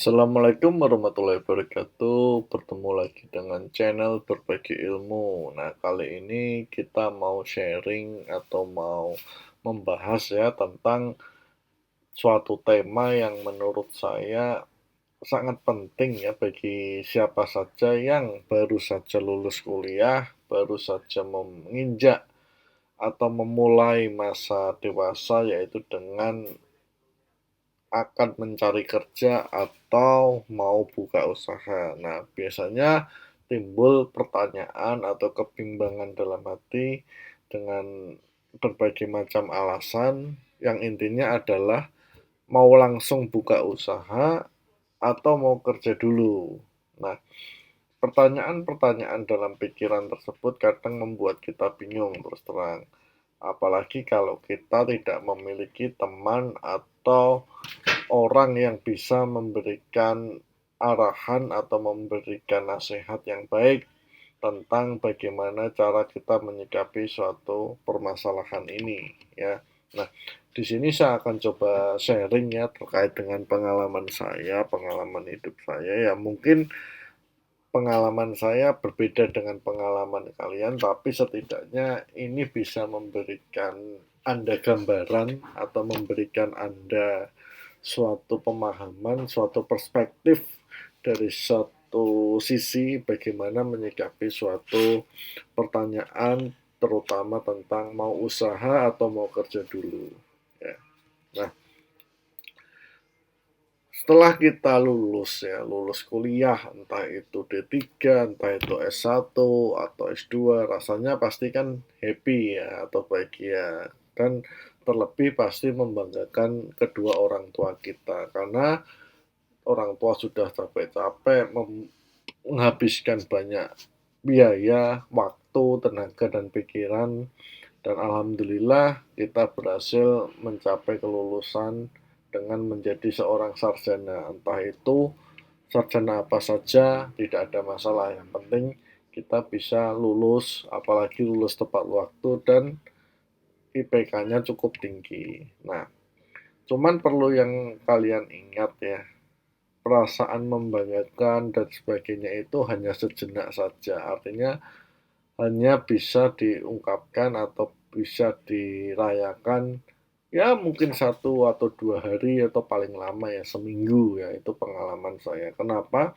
Assalamualaikum warahmatullahi wabarakatuh. Bertemu lagi dengan channel Berbagi Ilmu. Nah, kali ini kita mau sharing atau mau membahas ya tentang suatu tema yang menurut saya sangat penting ya bagi siapa saja yang baru saja lulus kuliah, baru saja menginjak atau memulai masa dewasa, yaitu dengan akan mencari kerja atau mau buka usaha. Nah, biasanya timbul pertanyaan atau kebimbangan dalam hati dengan berbagai macam alasan yang intinya adalah mau langsung buka usaha atau mau kerja dulu. Nah, pertanyaan-pertanyaan dalam pikiran tersebut kadang membuat kita bingung terus terang. Apalagi kalau kita tidak memiliki teman atau orang yang bisa memberikan arahan atau memberikan nasihat yang baik tentang bagaimana cara kita menyikapi suatu permasalahan ini ya. Nah, di sini saya akan coba sharing ya terkait dengan pengalaman saya, pengalaman hidup saya ya. Mungkin pengalaman saya berbeda dengan pengalaman kalian, tapi setidaknya ini bisa memberikan Anda gambaran atau memberikan Anda suatu pemahaman, suatu perspektif dari suatu sisi bagaimana menyikapi suatu pertanyaan terutama tentang mau usaha atau mau kerja dulu ya. Nah, setelah kita lulus ya, lulus kuliah, entah itu D3, entah itu S1 atau S2, rasanya pasti kan happy ya atau bahagia. Dan terlebih pasti membanggakan kedua orang tua kita karena orang tua sudah capek-capek menghabiskan banyak biaya, waktu, tenaga, dan pikiran. Dan alhamdulillah kita berhasil mencapai kelulusan dengan menjadi seorang sarjana. Entah itu sarjana apa saja, tidak ada masalah. Yang penting kita bisa lulus, apalagi lulus tepat waktu dan IPK-nya cukup tinggi. Nah, cuman perlu yang kalian ingat ya, perasaan membanggakan dan sebagainya itu hanya sejenak saja. Artinya hanya bisa diungkapkan atau bisa dirayakan ya mungkin 1 atau 2 hari atau paling lama ya seminggu ya, itu pengalaman saya. Kenapa?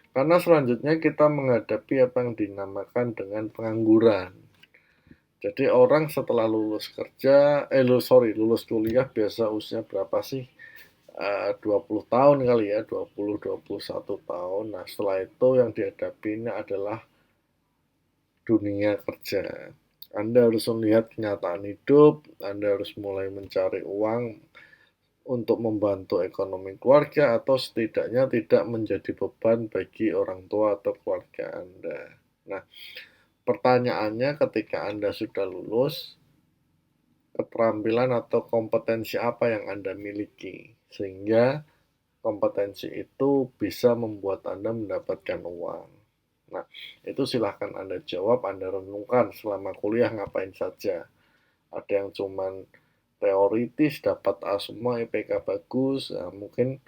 Karena selanjutnya kita menghadapi apa yang dinamakan dengan pengangguran. Jadi orang setelah lulus kerja, lulus kuliah biasa usia berapa sih? 20 tahun kali ya, 20-21 tahun. Nah, setelah itu yang dihadapi ini adalah dunia kerja. Anda harus melihat kenyataan hidup, Anda harus mulai mencari uang untuk membantu ekonomi keluarga atau setidaknya tidak menjadi beban bagi orang tua atau keluarga Anda. Nah, pertanyaannya ketika Anda sudah lulus, keterampilan atau kompetensi apa yang Anda miliki sehingga kompetensi itu bisa membuat Anda mendapatkan uang. Nah, itu silahkan Anda jawab, Anda renungkan selama kuliah ngapain saja. Ada yang cuman teoritis, dapat A semua, IPK bagus, nah, mungkin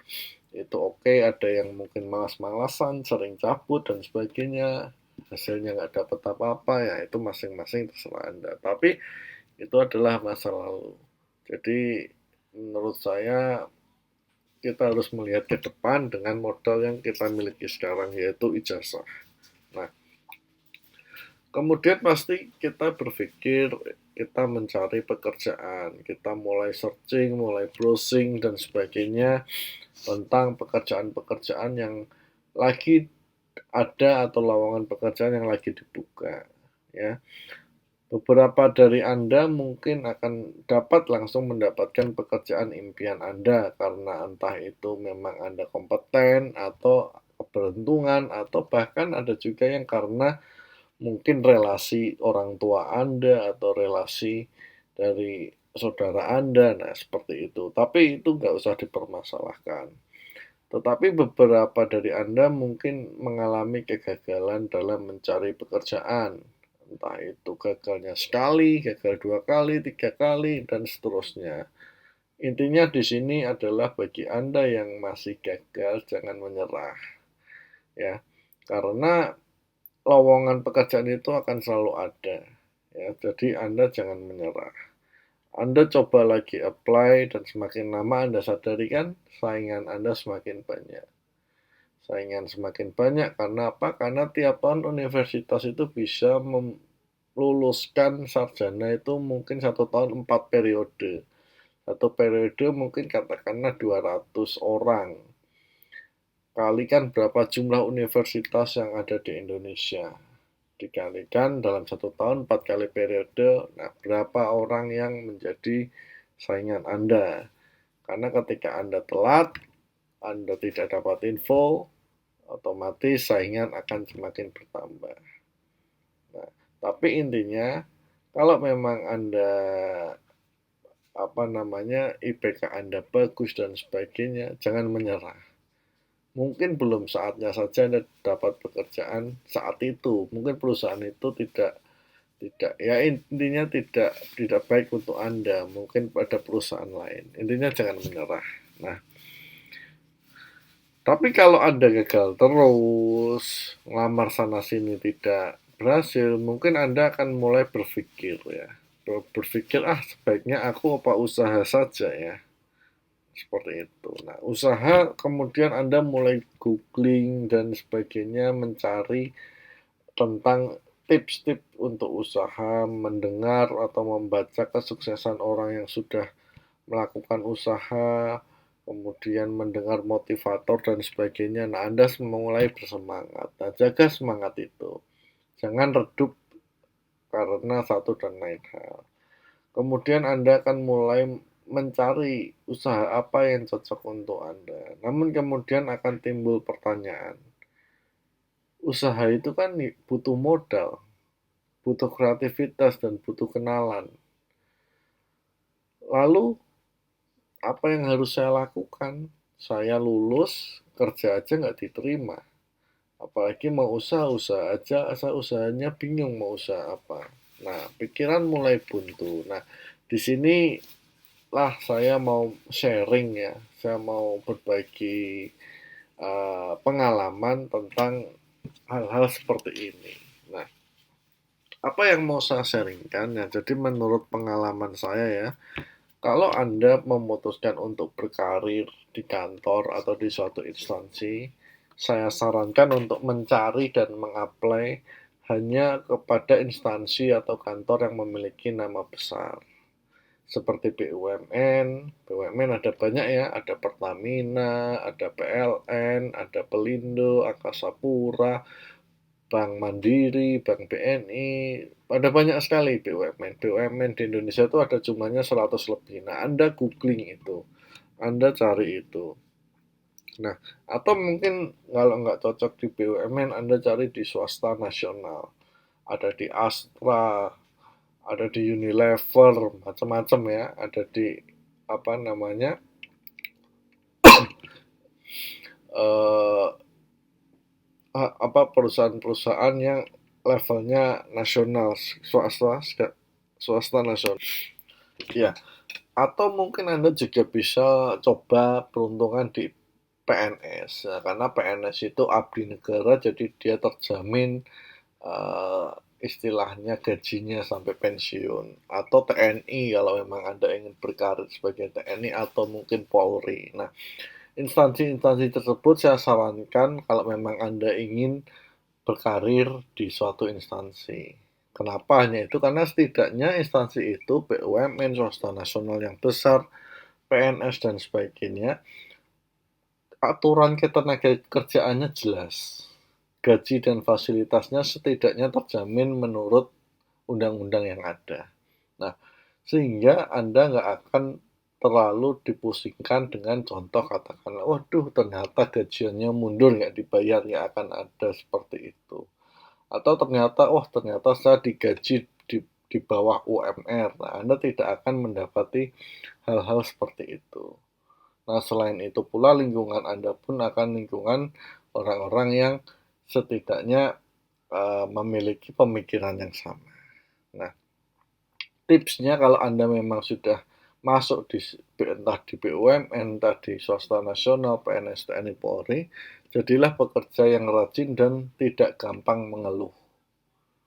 itu oke. Ada yang mungkin malas-malasan, sering cabut, dan sebagainya. Hasilnya nggak dapat apa-apa, ya itu masing-masing terserah Anda. Tapi itu adalah masa lalu. Jadi menurut saya kita harus melihat ke depan dengan modal yang kita miliki sekarang, yaitu ijazah. Nah, kemudian pasti kita berpikir, kita mencari pekerjaan, kita mulai searching, mulai browsing dan sebagainya tentang pekerjaan-pekerjaan yang lagi ada atau lowongan pekerjaan yang lagi dibuka, ya. Beberapa dari Anda mungkin akan dapat langsung mendapatkan pekerjaan impian Anda karena entah itu memang Anda kompeten atau keberuntungan atau bahkan ada juga yang karena mungkin relasi orang tua Anda atau relasi dari saudara Anda, nah seperti itu. Tapi itu nggak usah dipermasalahkan. Tetapi beberapa dari Anda mungkin mengalami kegagalan dalam mencari pekerjaan. Entah itu gagalnya sekali, gagal 2 kali, 3 kali, dan seterusnya. Intinya di sini adalah bagi Anda yang masih gagal, jangan menyerah ya. Karena lowongan pekerjaan itu akan selalu ada ya. Jadi Anda jangan menyerah. Anda coba lagi apply dan semakin lama Anda sadari kan saingan Anda semakin banyak. Saingan semakin banyak karena apa? Karena tiap tahun universitas itu bisa meluluskan sarjana itu mungkin 1 tahun 4 periode. Satu periode mungkin katakanlah 200 orang. Kalikan berapa jumlah universitas yang ada di Indonesia. Dikalikan dalam 1 tahun 4 kali periode, nah berapa orang yang menjadi saingan Anda. Karena ketika Anda telat, Anda tidak dapat info, otomatis saingan akan semakin bertambah. Nah, tapi intinya kalau memang Anda IPK Anda bagus dan sebagainya, jangan menyerah. Mungkin belum saatnya saja Anda dapat pekerjaan saat itu. Mungkin perusahaan itu tidak tidak ya intinya tidak baik untuk Anda. Mungkin pada perusahaan lain. Intinya jangan menyerah. Nah, tapi kalau Anda gagal terus, ngelamar sana sini tidak berhasil, mungkin Anda akan mulai berpikir ya. Berpikir, ah sebaiknya aku apa usaha saja ya. Seperti itu. Nah, usaha kemudian Anda mulai googling dan sebagainya, mencari tentang tips-tips untuk usaha, mendengar atau membaca kesuksesan orang yang sudah melakukan usaha, kemudian mendengar motivator dan sebagainya. Nah, Anda mulai bersemangat. Nah, jaga semangat itu. Jangan redup karena satu dan lain hal. Kemudian Anda akan mulai mencari usaha apa yang cocok untuk Anda. Namun kemudian akan timbul pertanyaan. Usaha itu kan butuh modal, butuh kreativitas dan butuh kenalan. Lalu apa yang harus saya lakukan? Saya lulus, kerja aja nggak diterima. Apalagi mau usaha aja, asal usahanya bingung mau usaha apa. Nah, pikiran mulai buntu. Nah, di sini lah saya mau sharing ya, saya mau berbagi pengalaman tentang hal-hal seperti ini. Nah, apa yang mau saya sharingkan ya, jadi menurut pengalaman saya ya, kalau Anda memutuskan untuk berkarir di kantor atau di suatu instansi, saya sarankan untuk mencari dan mengapply hanya kepada instansi atau kantor yang memiliki nama besar. Seperti BUMN, BUMN ada banyak ya, ada Pertamina, ada PLN, ada Pelindo, Angkasa Pura, Bank Mandiri, Bank BNI, ada banyak sekali BUMN. BUMN di Indonesia itu ada jumlahnya 100 lebih. Nah, Anda googling itu, Anda cari itu. Nah, atau mungkin kalau nggak cocok di BUMN, Anda cari di swasta nasional. Ada di Astra, ada di Unilever, macam-macam ya. Ada di apa namanya eh, perusahaan-perusahaan yang levelnya nasional, swasta swasta nasional. Ya, atau mungkin Anda juga bisa coba peruntungan di PNS, ya, karena PNS itu abdi negara, jadi dia terjamin uh, istilahnya gajinya sampai pensiun. Atau TNI kalau memang Anda ingin berkarir sebagai TNI atau mungkin Polri. Nah, instansi-instansi tersebut saya sarankan kalau memang Anda ingin berkarir di suatu instansi. Kenapa hanya itu? Karena setidaknya instansi itu BUMN, swasta nasional yang besar, PNS dan sebagainya, aturan ketenaga kerjaannya jelas. Gaji dan fasilitasnya setidaknya terjamin menurut undang-undang yang ada. Nah, sehingga Anda nggak akan terlalu dipusingkan dengan contoh katakanlah, waduh ternyata gajiannya mundur nggak dibayar, nggak akan ada seperti itu. Atau ternyata saya digaji di bawah UMR. Nah, Anda tidak akan mendapati hal-hal seperti itu. Nah, selain itu pula lingkungan Anda pun akan lingkungan orang-orang yang setidaknya memiliki pemikiran yang sama. Nah, tipsnya kalau Anda memang sudah masuk entah di BUMN, entah di swasta nasional, PNS, TNI, Polri, jadilah pekerja yang rajin dan tidak gampang mengeluh.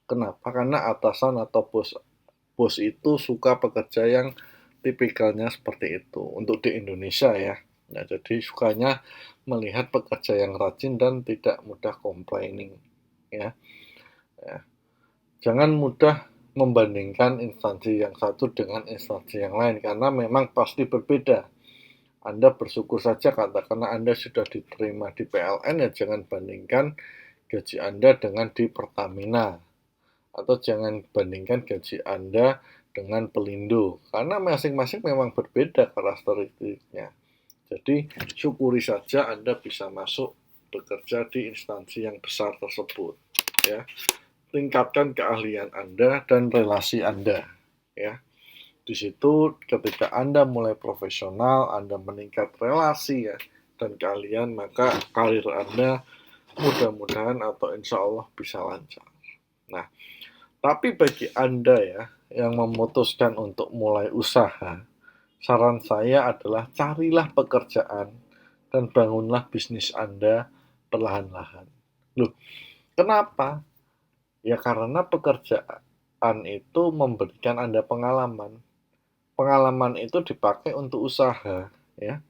Kenapa? Karena atasan atau bos bos itu suka pekerja yang tipikalnya seperti itu. Untuk di Indonesia ya. Nah, jadi sukanya melihat pekerja yang rajin dan tidak mudah complaining ya. Ya. Jangan mudah membandingkan instansi yang satu dengan instansi yang lain karena memang pasti berbeda. Anda bersyukur saja katakanlah Anda sudah diterima di PLN, ya jangan bandingkan gaji Anda dengan di Pertamina atau jangan bandingkan gaji Anda dengan Pelindo karena masing-masing memang berbeda karakteristiknya. Jadi syukuri saja Anda bisa masuk bekerja di instansi yang besar tersebut ya. Tingkatkan keahlian Anda dan relasi Anda ya. Di situ ketika Anda mulai profesional, Anda meningkat relasi ya dan keahlian, maka karir Anda mudah-mudahan atau insya Allah bisa lancar. Nah, tapi bagi Anda ya yang memutuskan untuk mulai usaha, saran saya adalah carilah pekerjaan dan bangunlah bisnis Anda perlahan-lahan. Loh, kenapa? Ya karena pekerjaan itu memberikan Anda pengalaman. Pengalaman itu dipakai untuk usaha, ya.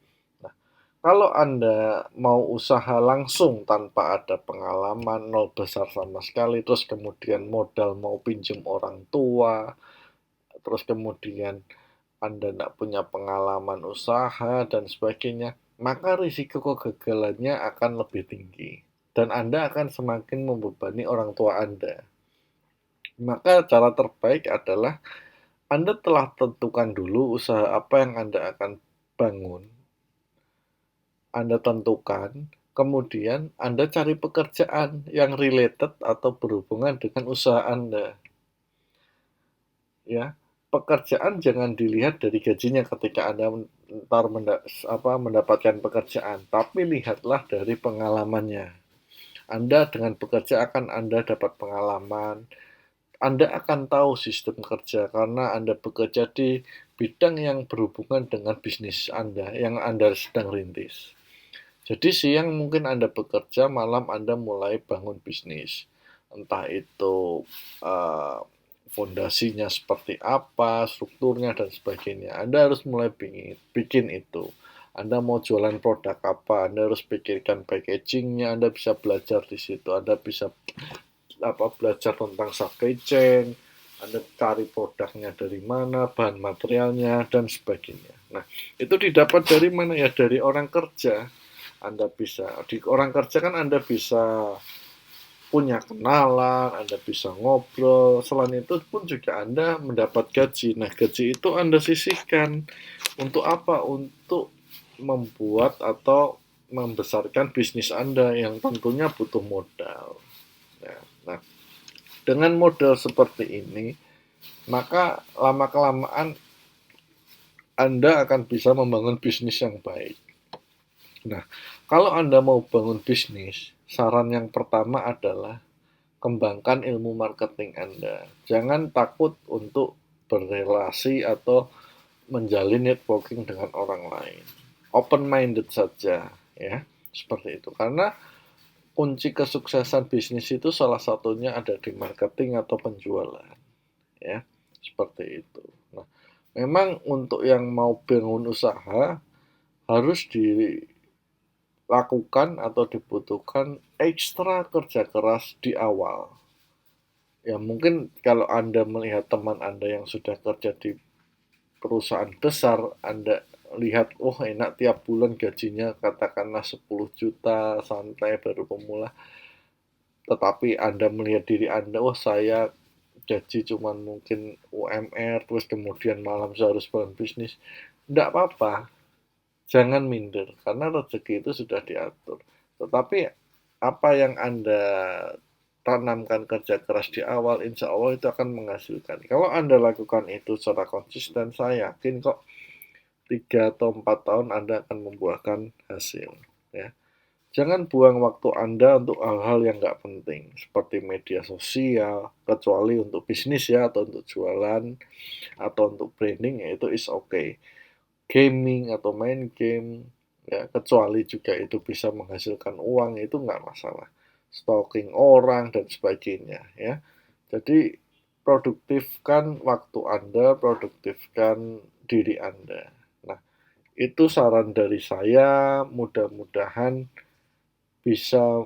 Nah, kalau Anda mau usaha langsung tanpa ada pengalaman, nol besar sama sekali, terus kemudian modal mau pinjam orang tua, terus kemudian Anda tidak punya pengalaman usaha dan sebagainya, maka risiko kegagalannya akan lebih tinggi. Dan Anda akan semakin membebani orang tua Anda. Maka cara terbaik adalah Anda telah tentukan dulu usaha apa yang Anda akan bangun. Anda tentukan, kemudian Anda cari pekerjaan yang related atau berhubungan dengan usaha Anda. Ya, pekerjaan jangan dilihat dari gajinya ketika Anda mendapatkan pekerjaan, tapi lihatlah dari pengalamannya. Anda dengan bekerja akan Anda dapat pengalaman, Anda akan tahu sistem kerja karena Anda bekerja di bidang yang berhubungan dengan bisnis Anda yang Anda sedang rintis. Jadi siang mungkin Anda bekerja, malam Anda mulai bangun bisnis. Entah itu fondasinya seperti apa, strukturnya dan sebagainya. Anda harus mulai bikin itu. Anda mau jualan produk apa, Anda harus pikirkan packagingnya, Anda bisa belajar di situ, Anda bisa belajar tentang supply chain, Anda cari produknya dari mana, bahan materialnya dan sebagainya. Nah, itu didapat dari mana ya? Dari orang kerja. Anda bisa di orang kerja kan Anda bisa punya kenalan, Anda bisa ngobrol. Selain itu pun juga Anda mendapat gaji. Nah, gaji itu Anda sisihkan untuk apa? Untuk membuat atau membesarkan bisnis Anda yang tentunya butuh modal. Nah, dengan modal seperti ini, maka lama-kelamaan Anda akan bisa membangun bisnis yang baik. Nah, kalau Anda mau bangun bisnis, saran yang pertama adalah kembangkan ilmu marketing Anda. Jangan takut untuk berrelasi atau menjalin networking dengan orang lain. Open-minded saja, ya, seperti itu. Karena kunci kesuksesan bisnis itu salah satunya ada di marketing atau penjualan, ya, seperti itu. Nah, memang untuk yang mau bangun usaha harus dilakukan atau dibutuhkan ekstra kerja keras di awal. Ya mungkin kalau Anda melihat teman Anda yang sudah kerja di perusahaan besar, Anda lihat, oh enak tiap bulan gajinya katakanlah 10 juta santai baru pemula. Tetapi Anda melihat diri Anda, oh saya gaji cuman mungkin UMR, terus kemudian malam saya harus bangun bisnis. Tidak apa-apa, jangan minder, karena rezeki itu sudah diatur. Tetapi apa yang Anda tanamkan kerja keras di awal, insya Allah itu akan menghasilkan. Kalau Anda lakukan itu secara konsisten, saya yakin kok 3 atau 4 tahun Anda akan membuahkan hasil. Ya. Jangan buang waktu Anda untuk hal-hal yang nggak penting, seperti media sosial, kecuali untuk bisnis ya, atau untuk jualan, atau untuk branding, ya itu is okay. Gaming atau main game, ya kecuali juga itu bisa menghasilkan uang, itu nggak masalah. Stalking orang dan sebagainya, ya. Jadi produktifkan waktu Anda, produktifkan diri Anda. Nah, itu saran dari saya, mudah-mudahan bisa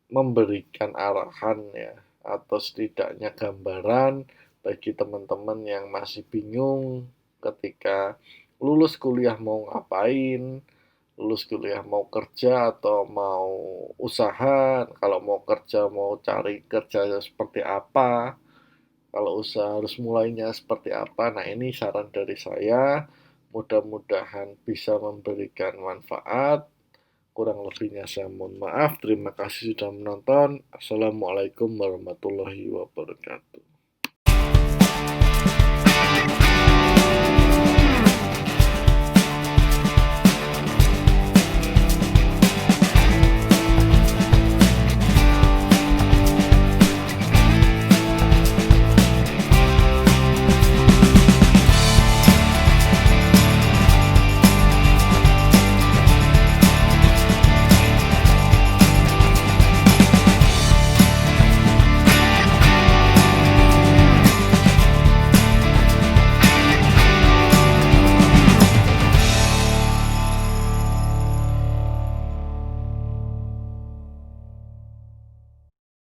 memberikan arahan ya, atau setidaknya gambaran bagi teman-teman yang masih bingung ketika lulus kuliah mau ngapain, lulus kuliah mau kerja atau mau usaha, kalau mau kerja mau cari kerja seperti apa, kalau usaha harus mulainya seperti apa. Nah, ini saran dari saya, mudah-mudahan bisa memberikan manfaat. Kurang lebihnya saya mohon maaf. Terima kasih sudah menonton. Assalamualaikum warahmatullahi wabarakatuh.